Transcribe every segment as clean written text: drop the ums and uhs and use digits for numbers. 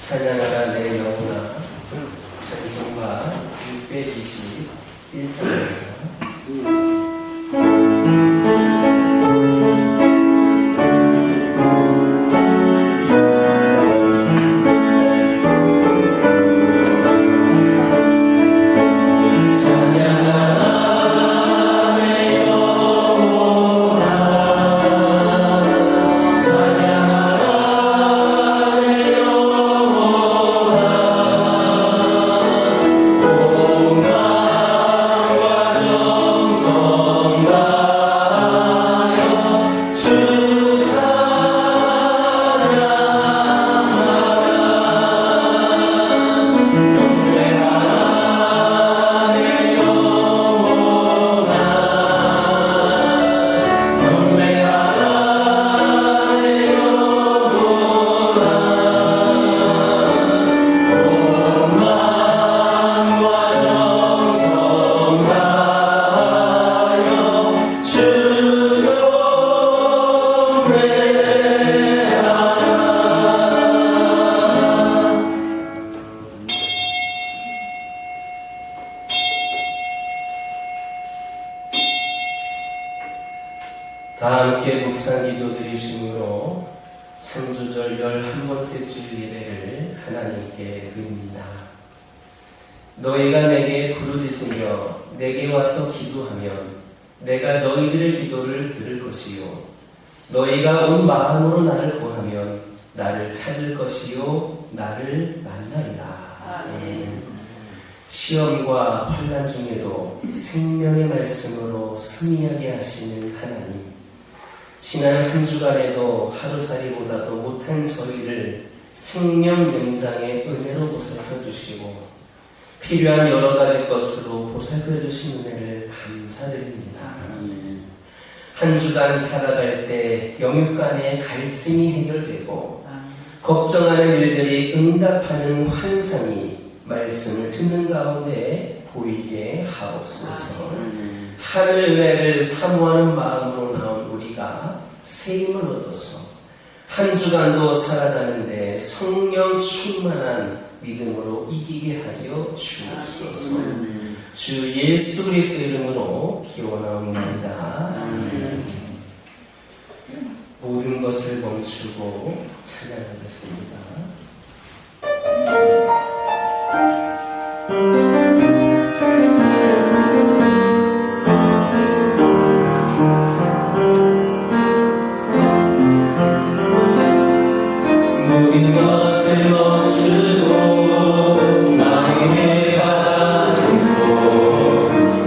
찬양하라 내 영혼아. 찬송가 621장입니다. 다 함께 묵상 기도 드리심으로 창조절 11번째 주 예배를 하나님께 드립니다. 너희가 내게 부르짖으며 내게 와서 기도하면 내가 너희들의 기도를 들을 것이요 너희가 온 마음으로 나를 구하면 나를 찾을 것이요 나를 만나리라. 시험과 환난 중에도 생명의 말씀으로 승리하게 하시는 하나님, 지난 한 주간에도 하루살이보다도 못한 저희를 생명 연장의 은혜로 보살펴 주시고 필요한 여러 가지 것으로 보살펴 주신 은혜를 감사드립니다. 한 주간 살아갈 때 영육 간의 갈증이 해결되고 걱정하는 일들이 응답하는 환상이 말씀을 듣는 가운데 보이게 하옵소서. 하늘 은혜를 사모하는 마음으로 나온 우리가 새 힘을 얻어서 한 주간도 살아가는데 성령 충만한 믿음으로 이기게 하여 주옵소서. 주 예수 그리스도의 이름으로 기원하옵나이다. 모든 것을 멈추고 찬양하겠습니다. 모든 것을 멈추고 나의 바라보고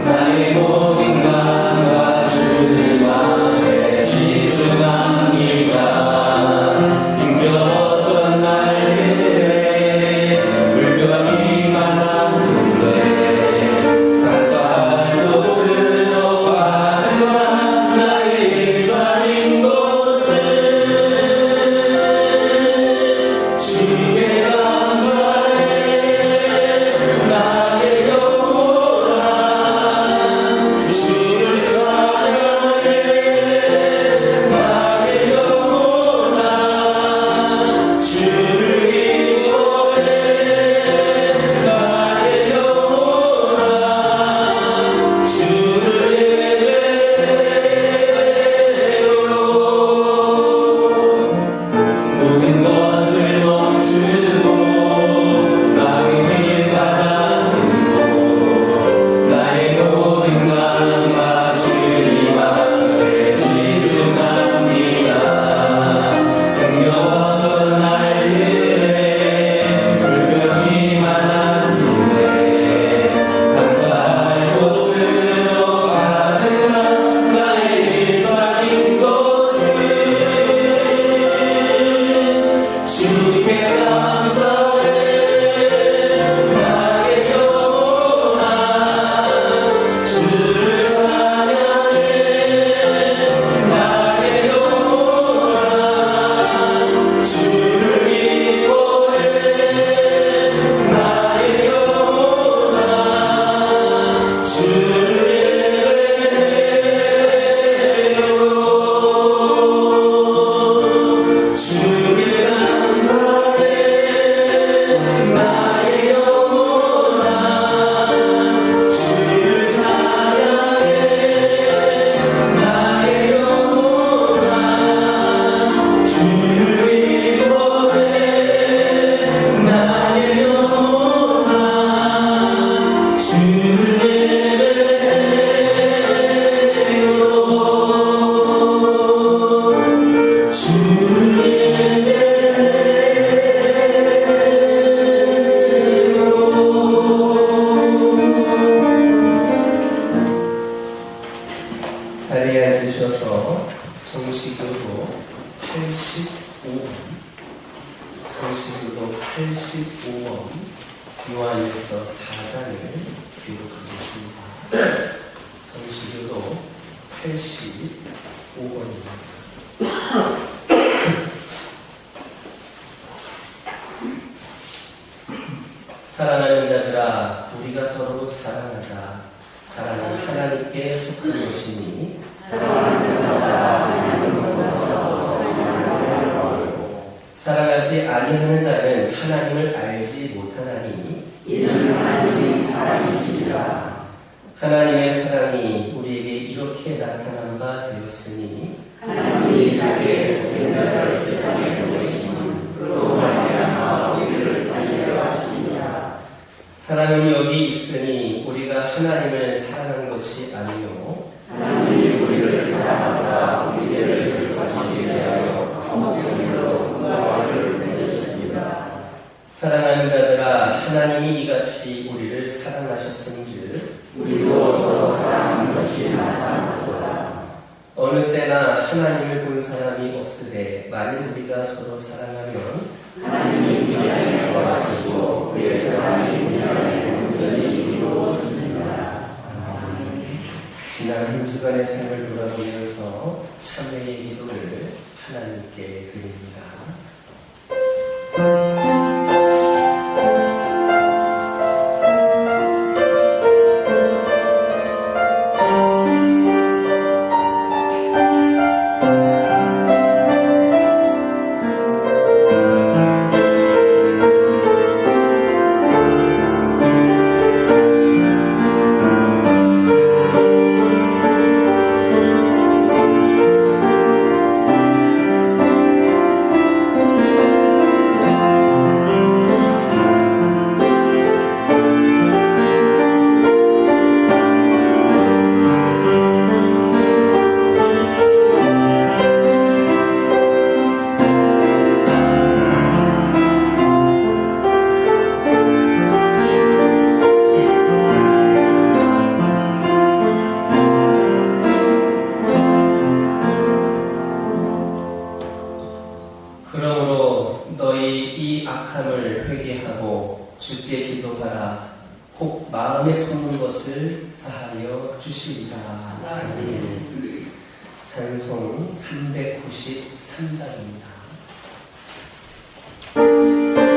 나의 모든 감과 주님 앞에 집중합니다. 힘겨웠던 날들에 불평이 많았는데 감사할 곳으로 가지마 나의 살인 곳을 주께 감사합니다. 성신교도 85번 요한일서 4장을 기록하겠습니다. 성신교도 85번입니다. 사랑하는 자들아, 우리가 서로 사랑하자. 사랑은 하나님께 속한 것이니 사랑하지 아니하는 자는 하나님을 알지 못하나니 이는 하나님이 사랑이시니라. 하나님의 사랑이 우리에게 이렇게 나타난 바 되었으니 하나님이 자기의 독생자를 세상에 보내시니 그로 말미암아 우리를 살리려 하시니라. 사랑은 여기 있으니 우리가 하나님을 사랑한 것이 아니요 하나님이 우리를 사랑하사 우리 죄를 속하기 위하여 화목형으로 공화를 맺으셨습니다. 사랑하는 자들아, 하나님이 이같이 우리를 사랑하셨은즉 우리도 서로 사랑하는 것이 마땅하도다. 어느 때나 하나님을 본 사람이 없으되 만일 우리가 서로 사랑하면 하나님이 우리 안에 거하시고 우리의 사랑이 우리 안에 온전히 이루어집니다. 지난 한 주간의 삶을 돌아보면서 참회의 기도를 하나님께 드립니다. 그러므로 너희 이 악함을 회개하고 주께 기도하라. 혹 마음에 품은 것을 사하여 주시리라. 찬송 393장입니다. 하나님의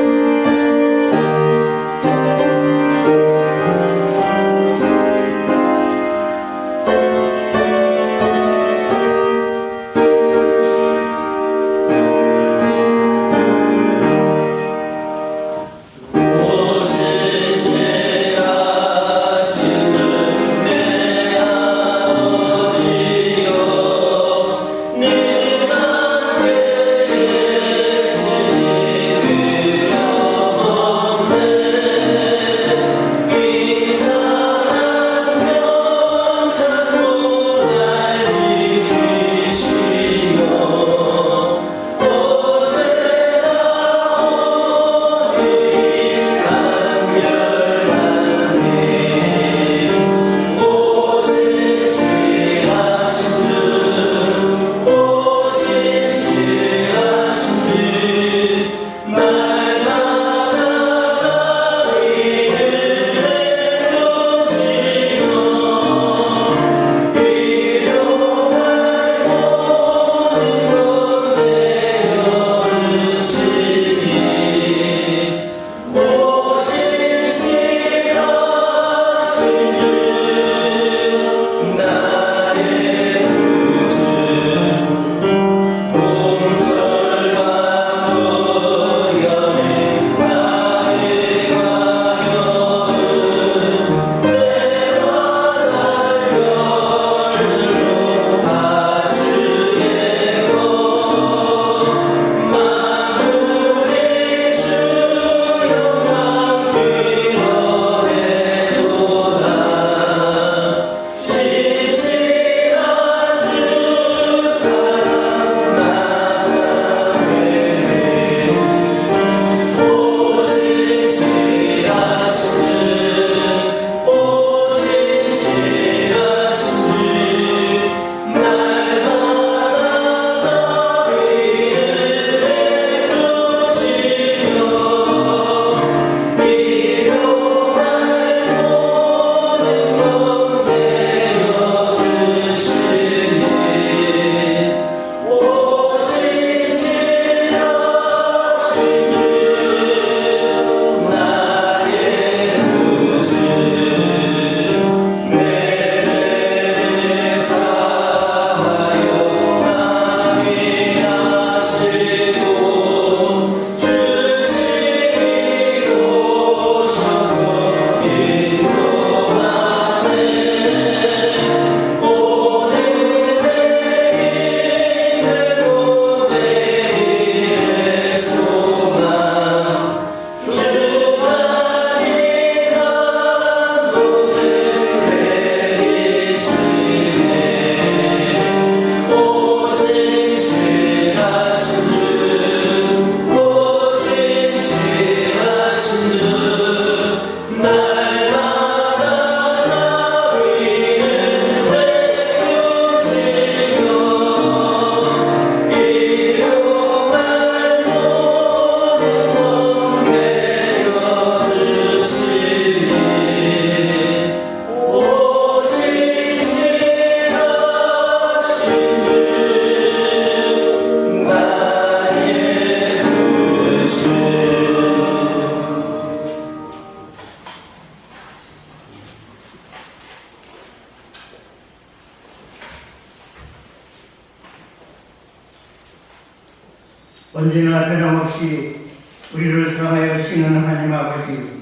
우리를 사랑하여 주시는 하나님 아버지,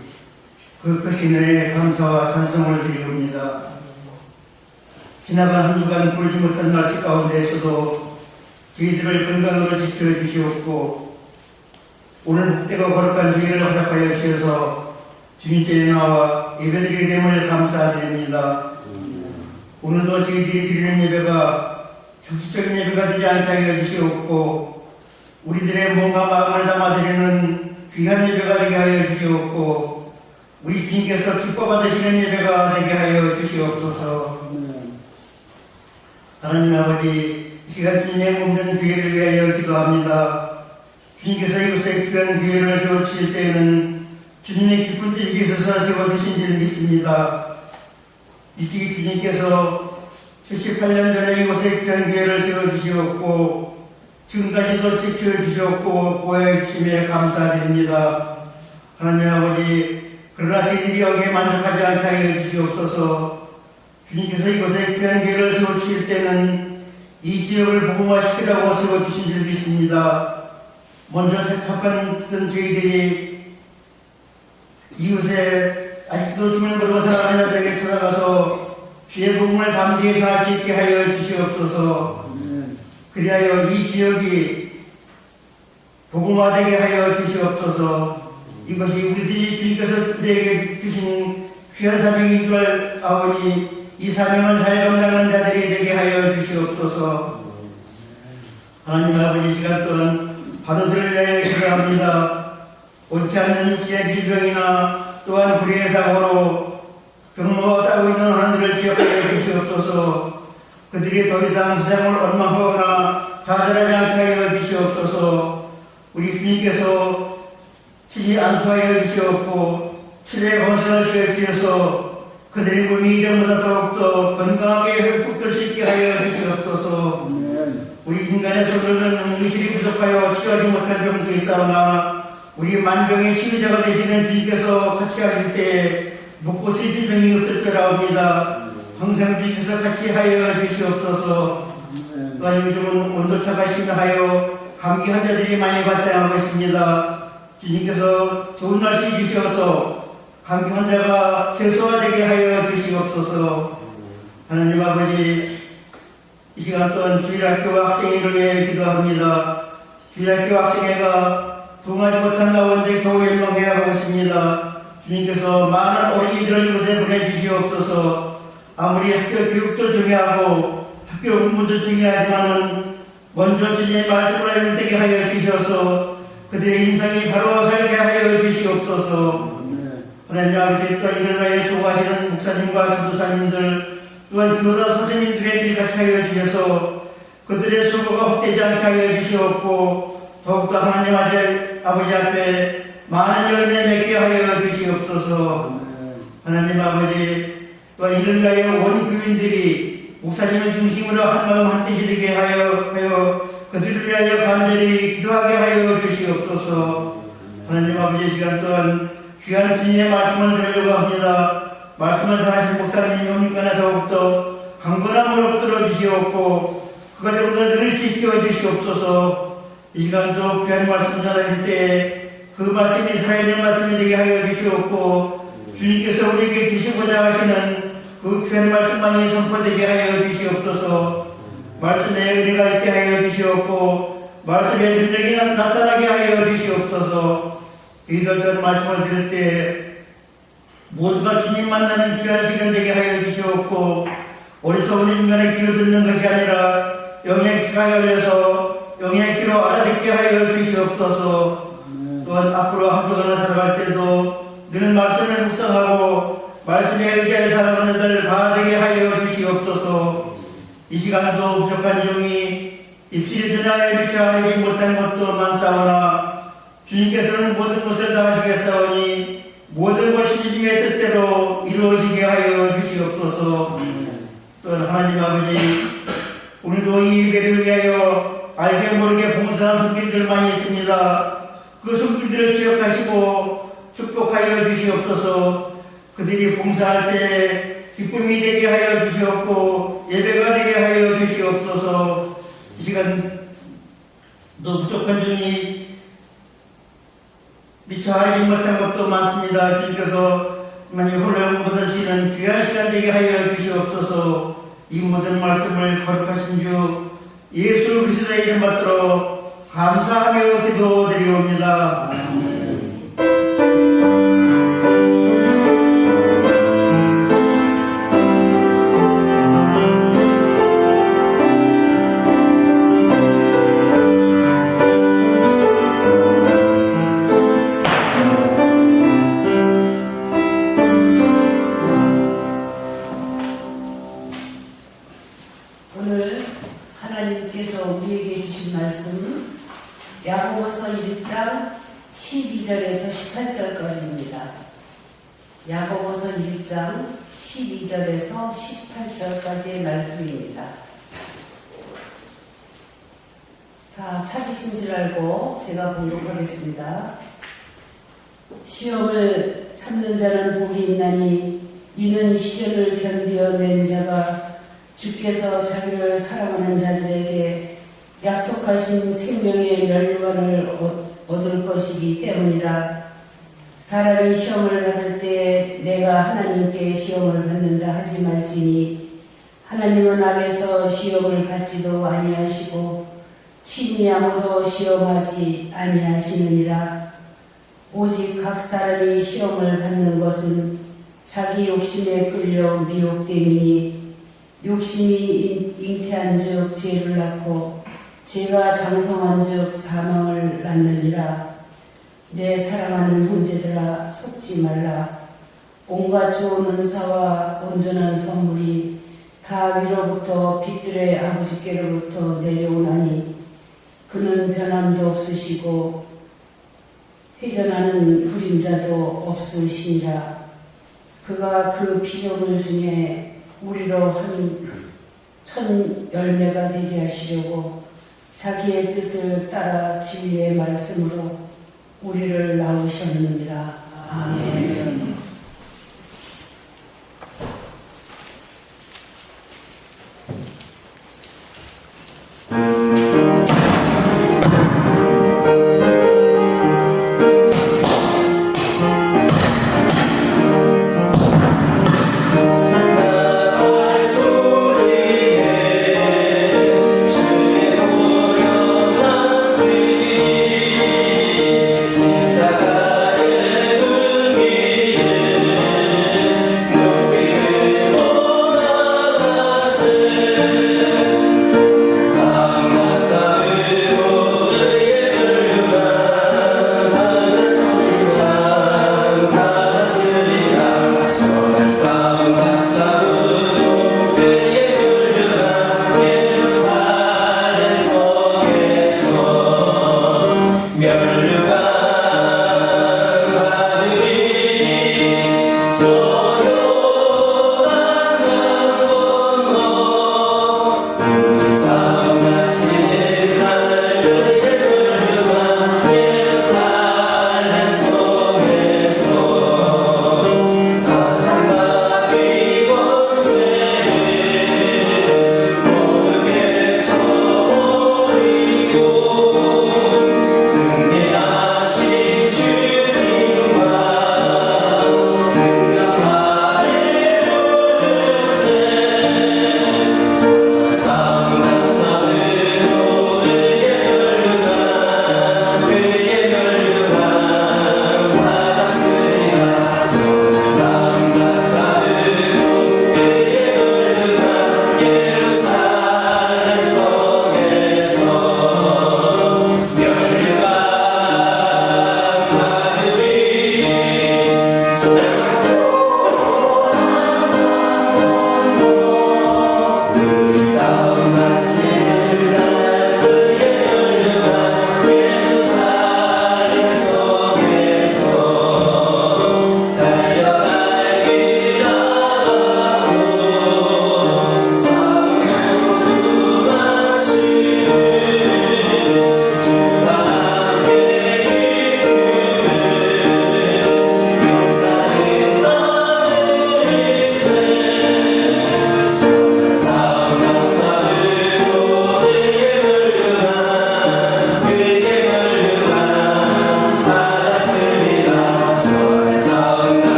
그 크신 은혜에 감사와 찬송을 드리옵니다. 지나간 한 주간 부르지 못한 날씨 가운데에서도 저희들을 건강으로 지켜주시옵고, 오늘 복되고 거룩한 기회를 허락하여 주셔서 주님께 나와 예배드리게 됨을 감사드립니다. 오늘도 저희들이 드리는 예배가 형식적인 예배가 되지 않게 하여 주시옵고, 우리들의 몸과 마음을 담아드리는 귀한 예배가 되게 하여 주시옵고, 우리 주님께서 기뻐 받으시는 예배가 되게 하여 주시옵소서. 하나님 아버지, 이 시간 주님의 몸된 기회를 위하여 기도합니다. 주님께서 이곳에 귀한 기회를 세워주실 때에는 주님의 기쁜 뜻이 있어서 세워주신 줄 믿습니다. 일찍이 주님께서 78년 전에 이곳에 귀한 기회를 세워주시었고, 지금까지도 지켜주셨고 보호해 주심에 감사드립니다. 하나님 아버지, 그러나 저희들이 여기에 만족하지 않게 하여 주시옵소서. 주님께서 이곳에 귀한 기회를 세워주실 때는 이 지역을 복음화시키라고 세워주신 줄 믿습니다. 먼저 택합한 저희들이 이웃에 아직도 죽는 걸로 살아가는 자들에게 찾아가서 주의 복음을 담대히 전할 수 있게 하여 주시옵소서. 그리하여 이 지역이 복음화되게 하여 주시옵소서. 이것이 우리들이 주님께서 우리에게 주신 귀한 사명인 줄 아오니 이 사명을 잘 감당하는 자들이 되게 하여 주시옵소서. 하나님 아버지, 시간 동안 바로들을 위하여 기도합니다. 옳지 않는 육신의 질병이나 또한 불의의 사고로 병모와 싸우고 있는 하나님들을 기억하여 주시옵소서. 그들이 더 이상 세상을 원망하거나 좌절하지 않게 하여 주시옵소서. 우리 주님께서 친히 안수하여 주시옵고 치료의 건설을 수여 주셔서 그들의 몸이 이전보다 더욱더 건강하게 회복될 수 있게 하여 주시옵소서. 우리 인간의 손으로는 의식이 부족하여 치료하지 못할 병도 있사오나 우리 만병의 치유자가 되시는 주님께서 같이 하실 때 먹고 쓸 질병이 없을 줄 아옵니다. 항상 주님께서 같이 하여 주시옵소서. 또한 요즘은 온도차가 심하여 감기 환자들이 많이 발생하고 있습니다. 주님께서 좋은 날씨 주셔서 감기 환자가 최소화되게 하여 주시옵소서. 하나님 아버지, 이 시간 동안 주일학교 학생회를 위해 기도합니다. 주일학교 학생회가 부흥하지 못한 가운데 겨우 연명해야 하고 있습니다. 주님께서 많은 어린이들을 이곳에 보내주시옵소서. 아무리 학교 교육도 중요하고 학교 공부도 중요하지만은 먼저 주님의 말씀을 되게 하여 주셔서 그들의 인생이 바로 살게 하여 주시옵소서. 하나님 아버지, 또한 이를 위하여 수고하시는 목사님과 전도사님들 또한 교사 선생님들의 같이 하여 주셔서 그들의 수고가 헛되지 않게 하여 주시옵고 더욱더 하나님 아버지 앞에 많은 열매 맺게 하여 주시옵소서. 하나님 아버지, 또한 이를 위하여 원교인들이 목사님을 중심으로 한마음 한뜻이 되게 하여 그들을 위하여 간절히 기도하게 하여 주시옵소서. 하나님 아버지, 시간 또한 귀한 주님의 말씀을 들으려고 합니다. 말씀을 전하신 목사님 영육간에 더욱더 강건함으로 붙들어 주시옵고 그 가정들을 지켜 주시옵소서. 이 시간도 귀한 말씀 전하실 때 그 말씀이 살아있는 말씀이 되게 하여 주시옵고 주님께서 우리에게 주시고자 하시는 그 귀한 말씀만이 선포되게 하여 주시옵소서. 말씀에 은혜가 있게 하여 주시옵고 말씀의 능력이 나타나게 하여 주시옵소서. 이들들 말씀을 들을 때 모두가 주님 만나는 귀한 시간 되게 하여 주시옵고 어리석은 인간의 귀로 듣는 것이 아니라 영의 귀가 열려서 영의 귀로 알아듣게 하여 주시옵소서. 또한 앞으로 한 주간을 살아갈 때도 늘 말씀을 묵상하고 말씀에 의지하여 살아가는 들 바라되게 하여 주시옵소서. 이 시간도 부족한 종이 입술이 전하여 미처 알지 못한 것도 많사오나 주님께서는 모든 것을 다 하시겠사오니 모든 것이 주님의 뜻대로 이루어지게 하여 주시옵소서. 또한 하나님 아버지, 오늘도 이 예배를 위하여 알게 모르게 봉사한 손길들 많이 있습니다. 그 손길들을 기억하시고 축복하여 주시옵소서. 그들이 봉사할 때 기쁨이 되게 하여 주시옵고 예배가 되게 하여 주시옵소서. 이 시간 또 부족한 중이 미처 알지 못한 것도 많습니다. 주님께서 많이 홀로 묻으시는 귀한 시간 되게 하여 주시옵소서. 이 모든 말씀을 거룩하신 주 예수 그리스도의 이름 받들어 감사하며 기도드리옵니다. 오늘 하나님께서 우리에게 주신 말씀은 야고보서 1장 12절에서 18절까지입니다. 야고보서 1장 12절에서 18절까지의 말씀입니다. 다 찾으신 줄 알고 제가 봉독하겠습니다. 시험을 참는 자는 복이 있나니 이는 시련을 견디어낸 자가 주께서 자기를 사랑하는 자들에게 약속하신 생명의 멸류관을 얻을 것이기 때문이라. 사람이 시험을 받을 때 내가 하나님께 시험을 받는다 하지 말지니 하나님은 악에서 시험을 받지도 아니하시고 친히 아무도 시험하지 아니하시느니라. 오직 각 사람이 시험을 받는 것은 자기 욕심에 끌려 미혹됨이니 욕심이 잉태한 즉 죄를 낳고 죄가 장성한 즉 사망을 낳느니라. 내 사랑하는 형제들아 속지 말라. 온갖 좋은 은사와 온전한 선물이 다 위로부터 빛들의 아버지께로부터 내려오나니 그는 변함도 없으시고 회전하는 그림자도 없으시니라. 그가 그 피조물 중에 우리로 한 천 열매가 되게 하시려고 자기의 뜻을 따라 진리의 말씀으로 우리를 낳으셨느니라. 아멘.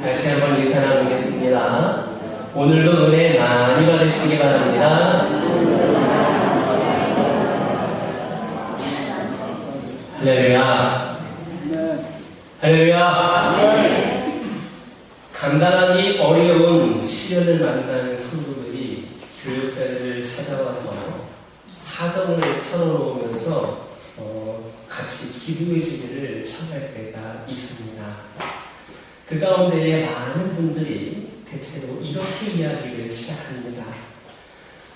다시 한번 인사 나누겠습니다. 오늘도 은혜 많이 받으시기 바랍니다. 할렐루야. 할렐루야. 감당하기 어려운 시련을 만난 성도들이 교육자들을 찾아와서 사정을 털어놓으면서 같이 기도의 지기를 청할 때가 있습니다. 그 가운데에 많은 분들이 대체로 이렇게 이야기를 시작합니다.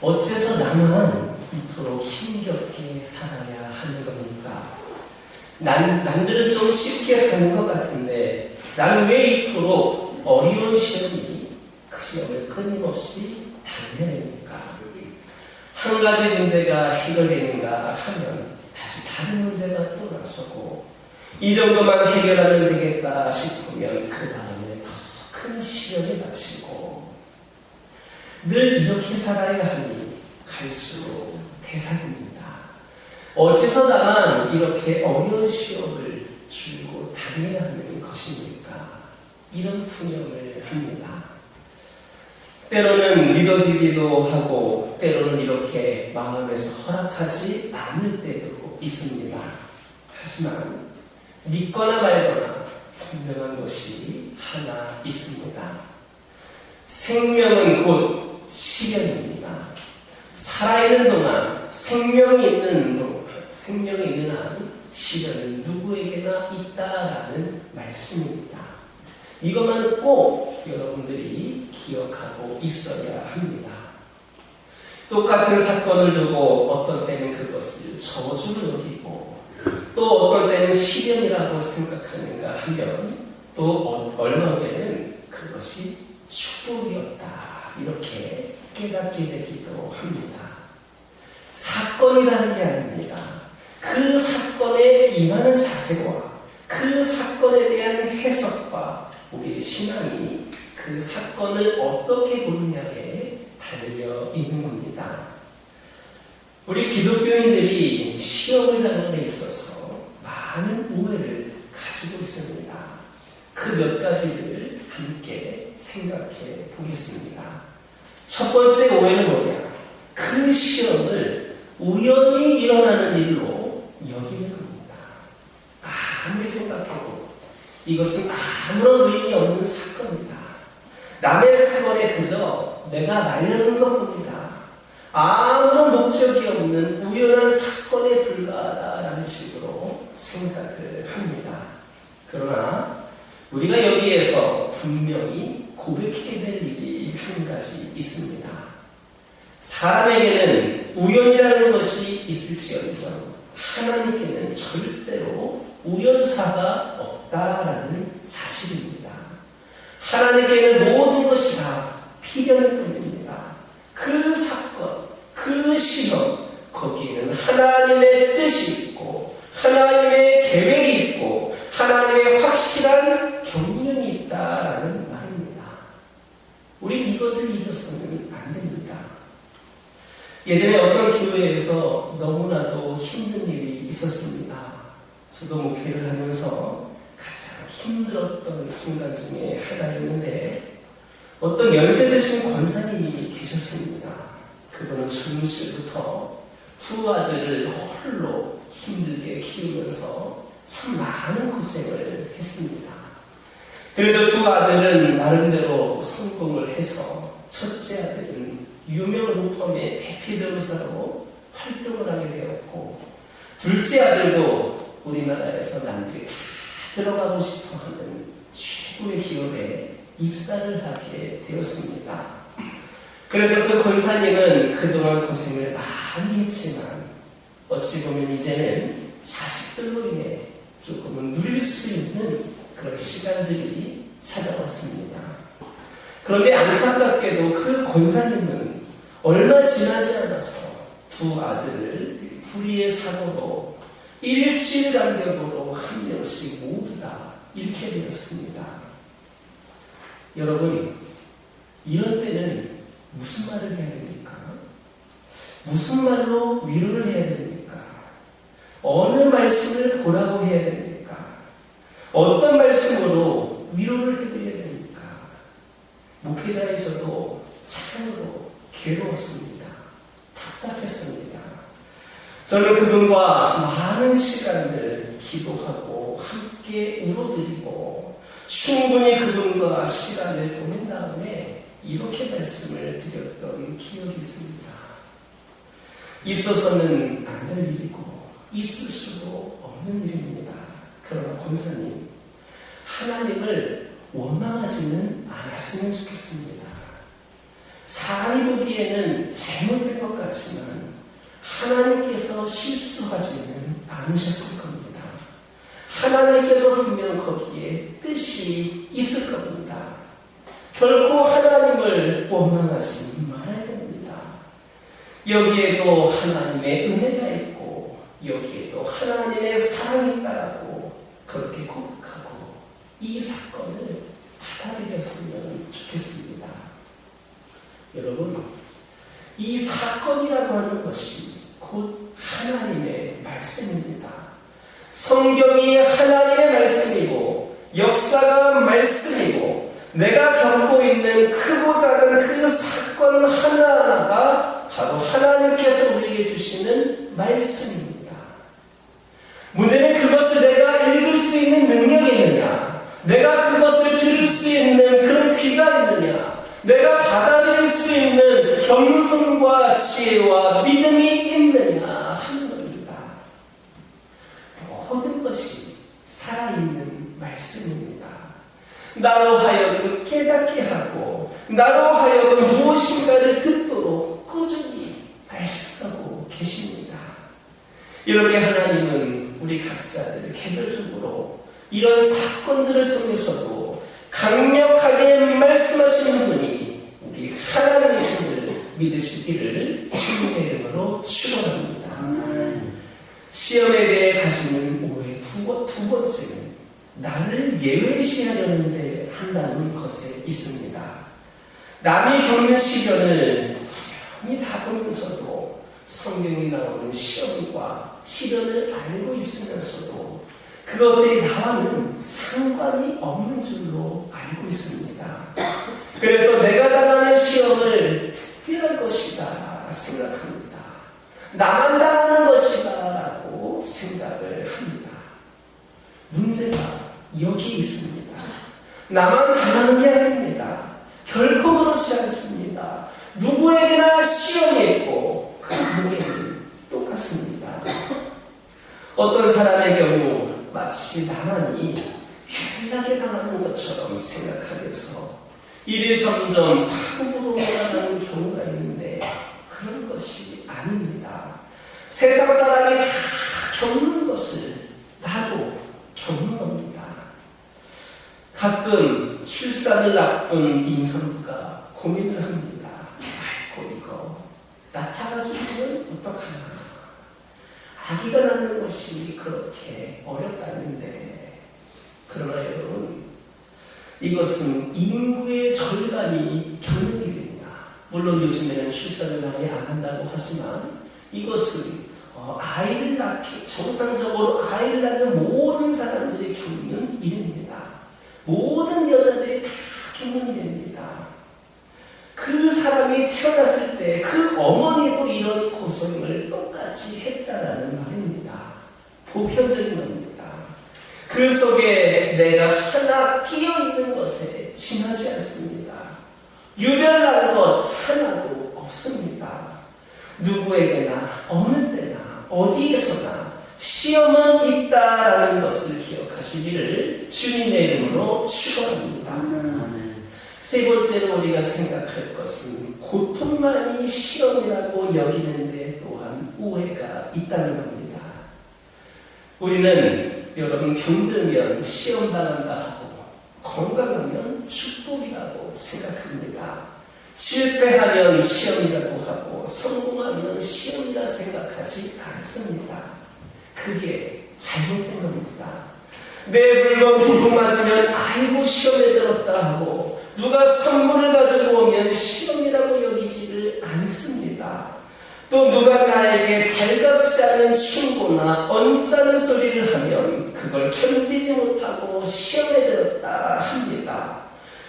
어째서 나만 이토록 힘겹게 살아야 하는 겁니까? 남들은 좀 쉽게 사는 것 같은데 나는 왜 이토록 어려운 시험이 그 시험을 끊임없이 당해야 됩니까? 한 가지 문제가 해결되는가 하면 다시 다른 문제가 또 나서고 이 정도만 해결하면 되겠다 싶으면 그 다음에 더 큰 시험에 마치고 늘 이렇게 살아야 하니 갈수록 대상입니다. 어째서 나만 이렇게 어려운 시험을 줄고 당해야 하는 것입니까? 이런 푸념을 합니다. 때로는 믿어지기도 하고 때로는 이렇게 마음에서 허락하지 않을 때도 있습니다. 하지만 믿거나 말거나 분명한 것이 하나 있습니다. 생명은 곧 시련입니다. 살아있는 동안 생명이 있는 한 시련은 누구에게나 있다라는 말씀입니다. 이것만은 꼭 여러분들이 기억하고 있어야 합니다. 똑같은 사건을 두고 어떤 때는 그것을 저주로 여기고 또 어떤 때는 시련이라고 생각하는가 하면 또 얼마 후에는 그것이 축복이었다 이렇게 깨닫게 되기도 합니다. 사건이라는 게 아닙니다. 그 사건에 임하는 자세와 그 사건에 대한 해석과 우리의 신앙이 그 사건을 어떻게 보느냐에 달려 있는 겁니다. 우리 기독교인들이 시험을 하는 데 있어서 많은 오해를 가지고 있습니다. 그 몇 가지를 함께 생각해 보겠습니다. 첫 번째 오해는 뭐냐? 그 시험을 우연히 일어나는 일로 여기는 겁니다. 아무리 생각해도 이것은 아무런 의미 없는 사건이다. 남의 사건에 그저 내가 말려든 것뿐이다. 아무런 목적이 없는 우연한 사건에 불과하다라는 식으로 생각을 합니다. 그러나 우리가 여기에서 분명히 고백해야 될 일이 한 가지 있습니다. 사람에게는 우연이라는 것이 있을지언정 하나님께는 절대로 우연사가 없다라는 사실입니다. 하나님께는 모든 것이 다 필연일 뿐입니다. 그 사건, 그 시험, 거기에는 하나님의 뜻이 있고 하나님의 계획이 있고 하나님의 확실한 경륜이 있다라는 말입니다. 우리 이것을 잊어서는 안 됩니다. 예전에 어떤 교회에서 너무나도 힘든 일이 있었습니다. 저도 목회를 하면서 가장 힘들었던 순간 중에 하나였는데 어떤 연세 드신 권사님이 계셨습니다. 그분은 젊은시부터 두 아들을 홀로 힘들게 키우면서 참 많은 고생을 했습니다. 그래도 두 아들은 나름대로 성공을 해서 첫째 아들은 유명 로펌의 대표 변호사로 활동을 하게 되었고 둘째 아들도 우리나라에서 남들이 다 들어가고 싶어하는 최고의 기업에 입사를 하게 되었습니다. 그래서 그 권사님은 그동안 고생을 많이 했지만 어찌 보면 이제는 자식들로 인해 조금은 누릴 수 있는 그런 시간들이 찾아왔습니다. 그런데 안타깝게도 그 권사님은 얼마 지나지 않아서 두 아들을 불의의 사고로 일주일 간격으로 한 명씩 모두 다 잃게 되었습니다. 여러분, 이런 때는 무슨 말을 해야 됩니까? 무슨 말로 위로를 해야 됩니까? 어느 말씀을 보라고 해야 됩니까? 어떤 말씀으로 위로를 해드려야 됩니까? 목회자의 저도 참으로 괴로웠습니다. 답답했습니다. 저는 그분과 많은 시간을 기도하고 함께 울어드리고 충분히 그분과 시간을 보낸 다음에 이렇게 말씀을 드렸던 기억이 있습니다. 있어서는 안 될 일이고 있을 수도 없는 일입니다. 그러나 권사님, 하나님을 원망하지는 않았으면 좋겠습니다. 사람이 보기에는 잘못된 것 같지만 하나님께서 실수하지는 않으셨을 겁니다. 하나님께서 분명 거기에 뜻이 있을 겁니다. 결코 하나님을 원망하지 말아야 됩니다. 여기에도 하나님의 은혜가 있고 여기에도 하나님의 사랑이 있다고 그렇게 고백하고 이 사건을 받아들였으면 좋겠습니다. 여러분, 이 사건이라고 하는 것이 곧 하나님의 말씀입니다. 성경이 하나님의 말씀이고 역사가 말씀이고 내가 겪고 있는 크고 작은 그 사건 하나하나가 바로 하나님께서 우리에게 주시는 말씀입니다. 문제는 그것을 내가 읽을 수 있는 능력이 있느냐, 내가 그것을 들을 수 있는 그런 귀가 있느냐, 내가 받아들일 수 있는 겸손과 지혜와 믿음이 있느냐 하는 겁니다. 모든 것이 살아있는 말씀입니다. 나로 하여금 깨닫게 하고 나로 하여금 무엇인가를 듣도록 꾸준히 말씀하고 계십니다. 이렇게 하나님은 우리 각자들 개별적으로 이런 사건들을 통해서도 강력하게 말씀하시는 분이 우리 하나님이심을 믿으시기를 주님의 이름으로 축원합니다. 시험에 대해 가지는 오해 두 번째는 나를 예외시하려는데 한다는 것에 있습니다. 남이 겪는 시련을 당연히 다 보면서도 성경이 나오는 시험과 시련을 알고 있으면서도 그것들이 나와는 상관이 없는 줄로 알고 있습니다. 그래서 내가 당하는 시험을 특별한 것이다 생각합니다. 나만 당하는 것이다 라고 생각을 합니다. 문제가 여기 있습니다. 나만 당하는 게 아닙니다. 결코 그렇지 않습니다. 누구에게나 시험이 있고 그 누구에게는 똑같습니다. 어떤 사람의 경우 마치 나만이 유일하게 당하는 것처럼 생각하면서 일이 점점 파국으로 올라가는 경우가 있는데 그런 것이 아닙니다. 세상 사람이 다 겪는 것을 나도 겪는 겁니다. 가끔 출산을 앞둔 임산부가 고민을 합니다. 아이고 이거 낳아가지고는 어떡하나. 아기가 낳는 것이 그렇게 어렵다는데 그러나 여러분 이것은 인구의 절반이 겪는 일입니다. 물론 요즘에는 출산을 많이 안 한다고 하지만 이것은 아이를 낳기 정상적으로 아이를 낳는 모든 사람들이 겪는 일입니다. 모든 여자들이 다 겪는 일입니다. 그 사람이 태어났을 때 그 어머니도 이런 고생을 똑같이 했다라는 말입니다. 보편적인 겁니다. 그 속에 내가 하나 끼어있는 것에 지나지 않습니다. 유별난 것 하나도 없습니다. 누구에게나 어느 때나 어디에서나 시험은 있다라는 것을 기억하시기를 주님의 이름으로 축원합니다. 세 번째로 우리가 생각할 것은 고통만이 시험이라고 여기는데 또한 오해가 있다는 겁니다. 우리는 여러분 병들면 시험당한다 하고 건강하면 축복이라고 생각합니다. 실패하면 시험이라고 하고 성공하면 시험이라 생각하지 않습니다. 그게 잘못된 겁니다. 내 물건 불금 맞으면 아이고 시험에 들었다 하고 누가 선물을 가지고 오면 시험이라고 여기지를 않습니다. 또 누가 나에게 달갑지 않은 충고나 언짢은 소리를 하면 그걸 견디지 못하고 시험에 들었다 합니다.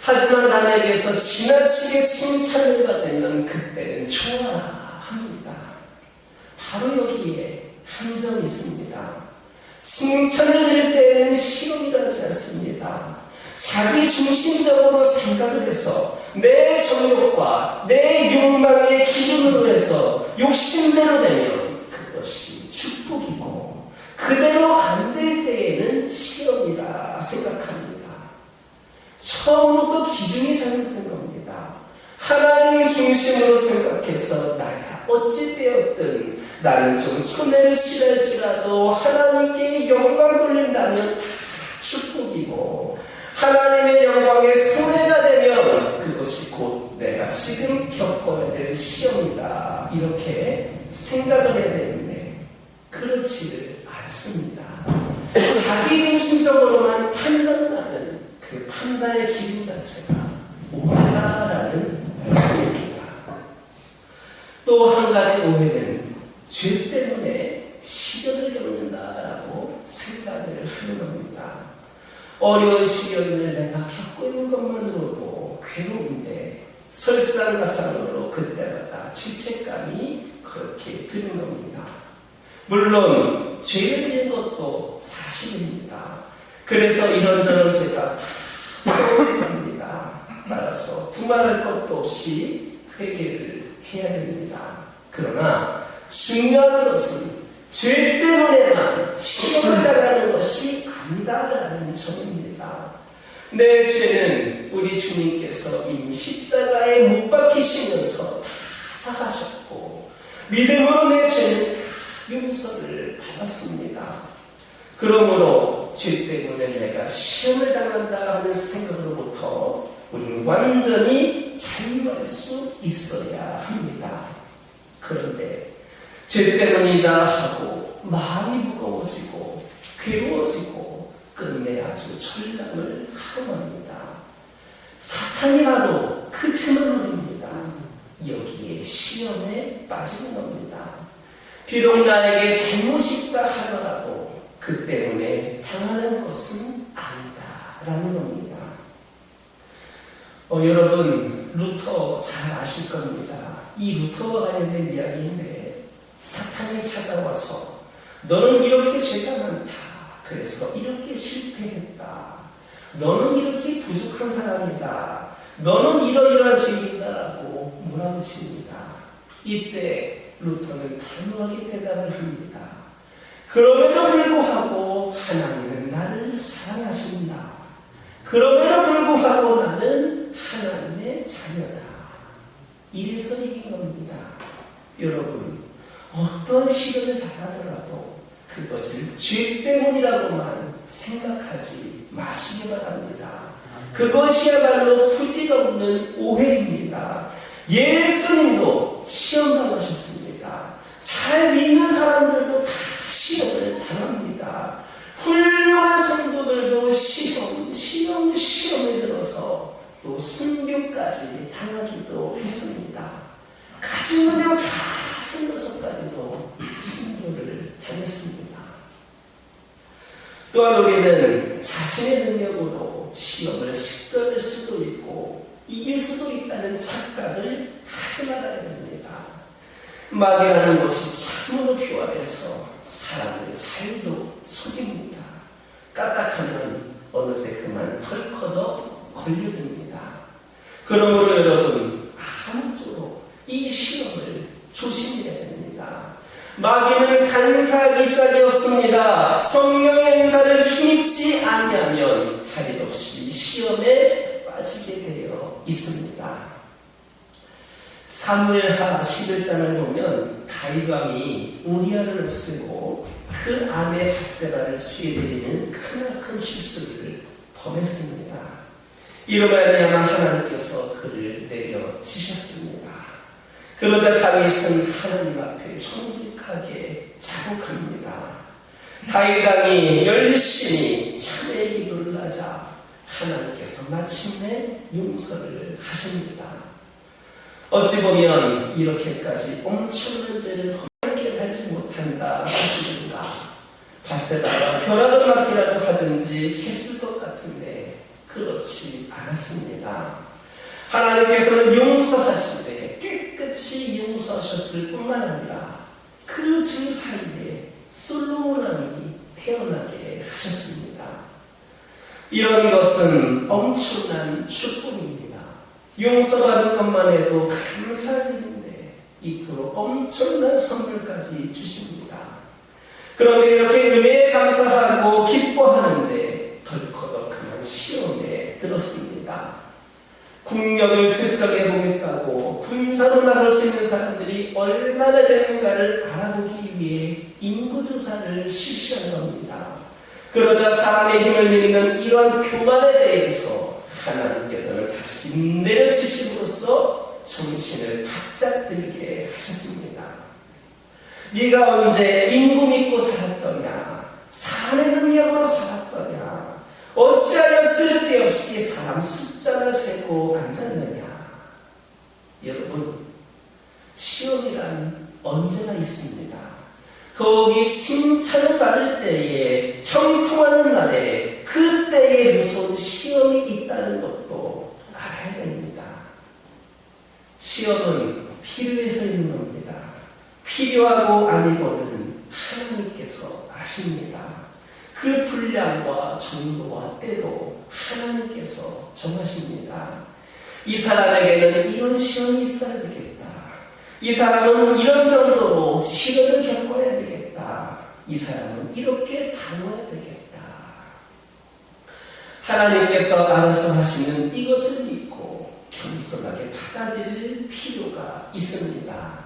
하지만 남에게서 지나치게 칭찬을 받으면 그때는 좋아라 합니다. 바로 여기에 함정이 있습니다. 칭찬을 들을 때는 실험이라지 않습니다. 자기 중심적으로 생각을 해서 내 정욕과 내 욕망의 기준으로 해서 욕심대로 되면 그것이 축복이고, 그대로 안 될 때에는 시험이라 생각합니다. 처음부터 기준이 잘못된 겁니다. 하나님 중심으로 생각해서 나야 어찌 되었든 나는 좀 손해를 치랄지라도 하나님께 영광 돌린다면 다 축복이고, 하나님의 영광에 손해가 되면 그것이 곧 내가 지금 겪어야 될 시험이다, 이렇게 생각을 해야 되는데 그렇지를 않습니다. 자기 중심적으로만 판단하는 그 판단의 기준 자체가 오해다라는 말씀입니다. 또 한 가지 오해는 죄 때문에 시련을 겪는다라고 생각을 하는 겁니다. 어려운 시련을 내가 겪고 있는 것만으로도 괴로운데 설상가상으로 그때마다 죄책감이 그렇게 드는 겁니다. 물론 죄를 지은 것도 사실입니다. 그래서 이런저런 죄가 다 합니다. 따라서 두말할 것도 없이 회개를 해야 됩니다. 그러나 중요한 것은 죄 때문에만 시험을 당하는 것이 아니다라는 점입니다. 내 죄는 우리 주님께서 이미 십자가에 못 박히시면서 다 사하셨고, 믿음으로 내 죄는 용서를 받았습니다. 그러므로 죄 때문에 내가 시험을 당한다 하는 생각으로부터 우리는 완전히 자유할 수 있어야 합니다. 그런데 죄 때문이다 하고 마음이 무거워지고 괴로워지고 끝내 아주 철량을 하고 맙니다. 사탄이 바로 그 틈을 노립니다. 여기에 시험에 빠지는 겁니다. 비록 나에게 잘못이 있다 하더라도 그 때문에 당하는 것은 아니다라는 겁니다. 여러분, 루터 잘 아실 겁니다. 이 루터와 관련된 이야기인데, 사탄이 찾아와서 너는 이렇게 죄가 많다, 그래서 이렇게 실패했다, 너는 이렇게 부족한 사람이다, 너는 이러이러한 죄인다라고 몰아붙입니다. 이때 루터는 단호하게 대답을 합니다. 그럼에도 불구하고 하나님은 나를 사랑하신다. 그럼에도 불구하고 나는 하나님의 자녀다. 이래서 이긴 겁니다. 여러분, 어떤 시련을 당하더라도 그것을 죄 때문이라고만 생각하지 마시기 바랍니다. 그것이야말로 부질없는 오해입니다. 예수님도 시험 당하셨습니다. 잘 믿는 사람들도 다 시험을 당합니다. 훌륭한 성도들도 시험에 들어서 또 순교까지 당하기도 했습니다. 가진 은혜를 다 쓰면서까지도 순교를 당했습니다. 또한 우리는 자신의 능력으로 시험을 식별할 수도 있고 이길 수도 있다는 착각을 하지 말아야 됩니다. 마귀라는 것이 참으로 교활해서 사람을 잘도 속입니다. 까딱하면 어느새 그만 털커덕 걸려듭니다. 그러므로 여러분, 아무쪼록 이 시험을 조심해야 됩니다. 마귀는 간사하기 짝이 없습니다. 성령의 은사를 힘입지 아니하면 할 일 없이 시험에 빠지게 되어 있습니다. 사무엘하 11장을 보면 다윗 왕이 우리아를 없애고 그 아내 밧세바를 수혜드리는 크나큰 실수를 범했습니다. 이로 말미암아 하나님께서 그를 내려치셨습니다. 그러자 다윗은 하나님 앞에 정직하게 자복합니다. 다윗 왕이 열심히 참회 기도를 하자 하나님께서 마침내 용서를 하십니다. 어찌 보면 이렇게까지 엄청난 죄를 함께 살지 못한다 하시는가, 밧세바가 벼락을 맞기라도 하든지 했을 것 같은데 그렇지 않았습니다. 하나님께서는 용서하시되 깨끗이 용서하셨을 뿐만 아니라 그 주 사이에 솔로몬 왕이 태어나게 하셨습니다. 이런 것은 엄청난 축복입니다. 용서받은 것만 해도 감사할 일인데 이토록 엄청난 선물까지 주십니다. 그런데 이렇게 은혜에 감사하고 기뻐하는데 덜커덕 그만 시험에 들었습니다. 국력을 측정해 보겠다고 군사로 나설 수 있는 사람들이 얼마나 되는가를 알아보기 위해 인구조사를 실시한 겁니다. 그러자 사람의 힘을 믿는 이러한 교만에 대해서 하나님께서는 다시 내려치심으로써 정신을 바짝 들게 하셨습니다. 네가 언제 인구 믿고 살았더냐? 사내 능력으로 살았더냐? 어찌하여 쓸데없이 사람 숫자를 세고 앉았느냐? 여러분, 시험이란 언제나 있습니다. 더욱이 칭찬을 받을 때에, 형통하는 날에, 그때에 무서운 시험이 있다는 것도 알아야 됩니다. 시험은 필요해서 있는 겁니다. 필요하고 아니고는 하나님께서 아십니다. 그 분량과 정도와 때도 하나님께서 정하십니다. 이 사람에게는 이런 시험이 있어야 되겠다. 이 사람은 이런 정도로 시련을 겪어야 되겠다. 이 사람은 이렇게 다뤄야 되겠다. 하나님께서 알아서 하시는 이것을 믿고 겸손하게 받아들일 필요가 있습니다.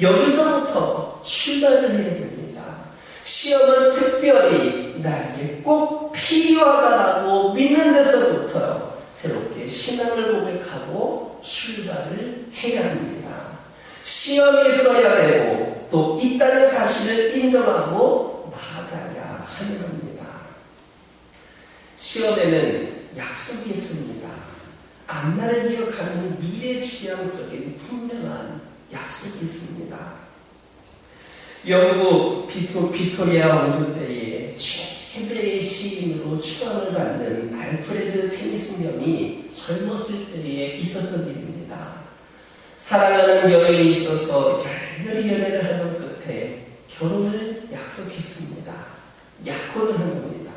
여기서부터 출발을 해야 됩니다. 시험은 특별히 나에게 꼭 필요하다라고 믿는 데서부터 새롭게 신앙을 고백하고 출발을 해야 합니다. 시험이 있어야 되고 또 있다는 사실을 인정하고 나아가야 하는 겁니다. 시험에는 약속이 있습니다. 앞날을 기억하는 미래지향적인 분명한 약속이 있습니다. 영국 비토리아 왕조 때에 최대의 시인으로 추앙을 받는 알프레드 테니스명이 젊었을 때에 있었던 일입니다. 사랑하는 여인이 있어서 열렬히 연애를 하던 끝에 결혼을 약속했습니다. 약혼을 한 겁니다.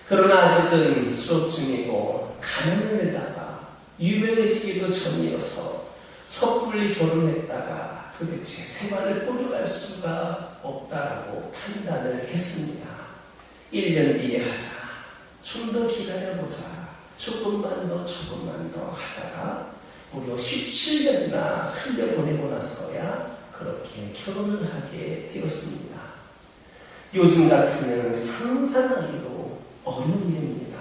그러나 아직은 수업 중이고 가난한 데다가 유명해지기도 전이어서 섣불리 결혼했다가 도대체 생활을 꾸려갈 수가 없다라고 판단을 했습니다. 1년 뒤에 하자. 좀 더 기다려보자. 조금만 더 하다가 무려 17년이나 흘려보내고 나서야 그렇게 결혼을 하게 되었습니다. 요즘 같으면 상상하기도 어려운 일입니다.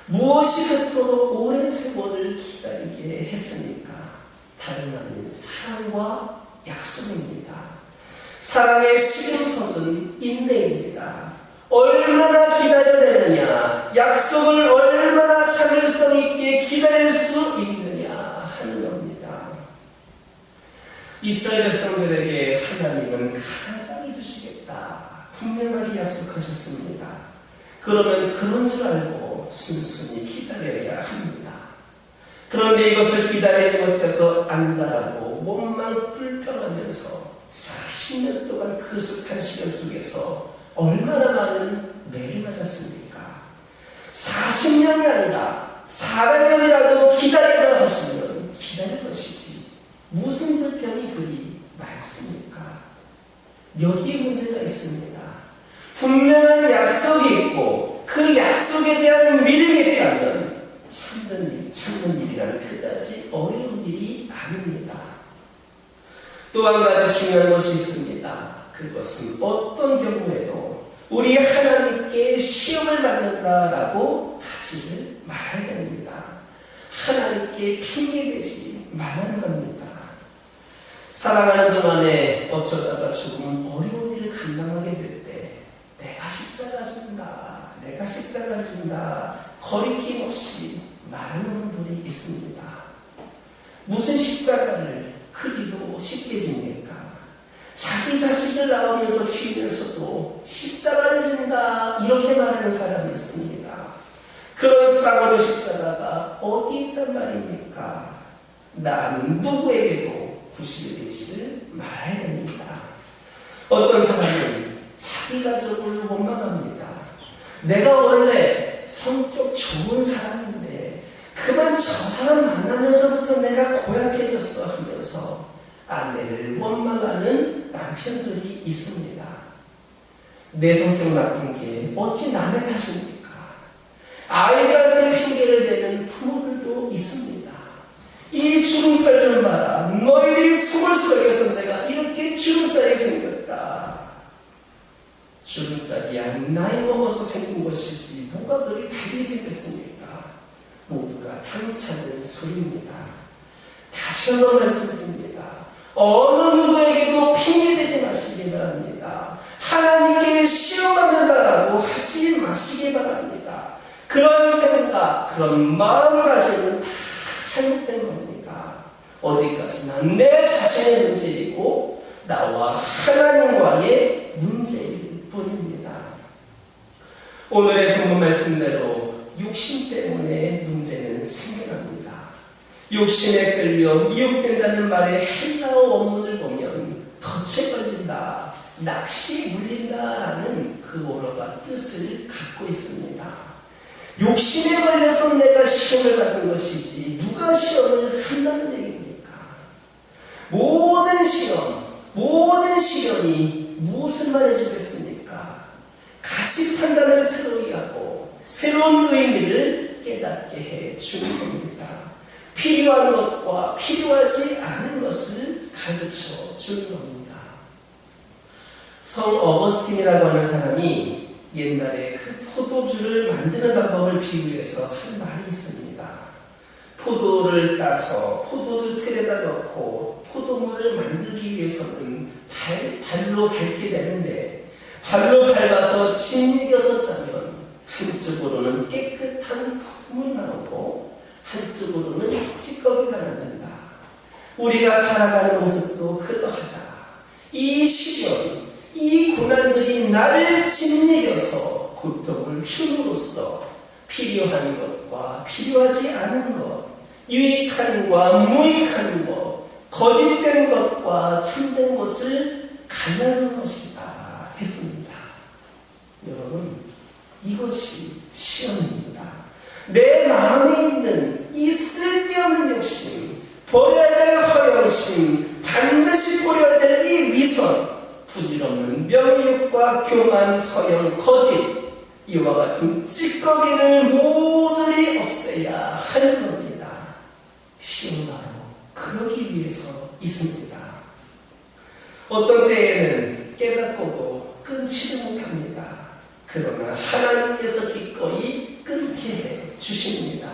무엇이 그토록 오랜 세월을 기다리게 했습니까? 다름 아닌 사랑과 약속입니다. 사랑의 시금석은 인내입니다. 얼마나 기다려야 되느냐, 약속을 얼마나 참을성 있게 기다릴 수 있느냐 하는 겁니다. 이스라엘 백성들에게 하나님은 가나안을 주시겠다 분명하게 약속하셨습니다. 그러면 그런 줄 알고 순순히 기다려야 합니다. 그런데 이것을 기다리지 못해서 안달하고 몸만 불평하면서 40년 동안 그 숱한 시간 속에서 얼마나 많은 매를 맞았습니까? 40년이 아니라 400년이라도 기다리라 하시면 기다릴 것이지 무슨 불평이 그리 많습니까? 여기에 문제가 있습니다. 분명한 약속이 있고 그 약속에 대한 믿음이 있다면 참는 일이란 그다지 어려운 일이 아닙니다. 또 한 가지 중요한 것이 있습니다. 그것은 어떤 경우에도 우리 하나님께 시험을 받는다라고 하지를 말아야 됩니다. 하나님께 핑계대지 말라는 겁니다. 사랑하는 동안에 어쩌다가 조금 어려운 일을 감당하게 될 때 내가 십자가 진다 거리낌 없이 말하는 분들이 있습니다. 무슨 십자가를 크기도 쉽게 집니까? 자기 자식을 낳으면서 키우면서도 십자가를 진다 이렇게 말하는 사람이 있습니다. 그런 사랑으로 십자가가 어디 있단 말입니까? 나는 누구에게도 구실이 되지를 말아야 됩니다. 어떤 사람은 자기 가족을 원망합니다. 내가 원래 성격 좋은 사람인데 그만 저 사람 만나면서부터 내가 고약해졌어 하면서 아내를 원망하는 남편들이 있습니다. 내 성격 나쁜 게 어찌 남의 탓입니까? 아이들한테 핑계를 대는 부모들도 있습니다. 이 주름살 좀 봐라. 너희들이 숨을 속에서 내가 이렇게 주름살이 생겼다. 주름살이야 나이 먹어서 생긴 것이지 뭐가 그리 달리 생겼습니까? 모두가 당차는 소리입니다. 다시 한번 말씀드립니다. 어느 누구에게도 핑계대지 마시기 바랍니다. 하나님께 시험받는다라고 하지 마시기 바랍니다. 그런 생각, 그런 마음가짐은 다 잘못된 겁니다. 어디까지나 내 자신의 문제이고 나와 하나님과의 문제일 뿐입니다. 오늘의 본문 말씀대로 욕심 때문에 문제는 생겨납니다. 욕심에 끌려 미혹된다는 말의 헬라어 원문을 보면 덫에 걸린다, 낚시에 물린다라는 그 언어가 뜻을 갖고 있습니다. 욕심에 걸려서 내가 시험을 받는 것이지 누가 시험을 한다는 얘기입니까? 모든 시험, 모든 시련이 무엇을 말해주겠습니까? 가치 판단을 새로이 하고 새로운 의미를 깨닫게 해주는 겁니다. 필요한 것과 필요하지 않은 것을 가르쳐 주는 겁니다. 성 어거스틴이라고 하는 사람이 옛날에 그 포도주를 만드는 방법을 비유해서 한 말이 있습니다. 포도를 따서 포도주 틀에다 넣고 포도물을 만들기 위해서는 발로 밟게 되는데 발로 밟아서 짓이겨서 짜면 한쪽으로는 깨끗한 포도물이 나오고 한쪽으로는 찌꺼기가 남는다. 우리가 살아가는 모습도 그러하다. 이 시련, 이 고난들이 나를 짓이겨서 고통을 줌으로써 필요한 것과 필요하지 않은 것, 유익한과 무익한 것, 거짓된 것과 참된 것을 갈라놓은 것이다 했습니다. 여러분, 이것이 시험입니다. 내 마음에 있는 이 쓸데없는 욕심, 버려야 될 허영심, 반드시 버려야 될 이 위선, 부질없는 명예욕과 교만, 허영, 거짓, 이와 같은 찌꺼기를 모조리 없애야 하는 겁니다. 시험 바로 그러기 위해서 있습니다. 어떤 때에는 깨닫고도 끊지를 못합니다. 그러나 하나님께서 기꺼이 끊게 해 주십니다.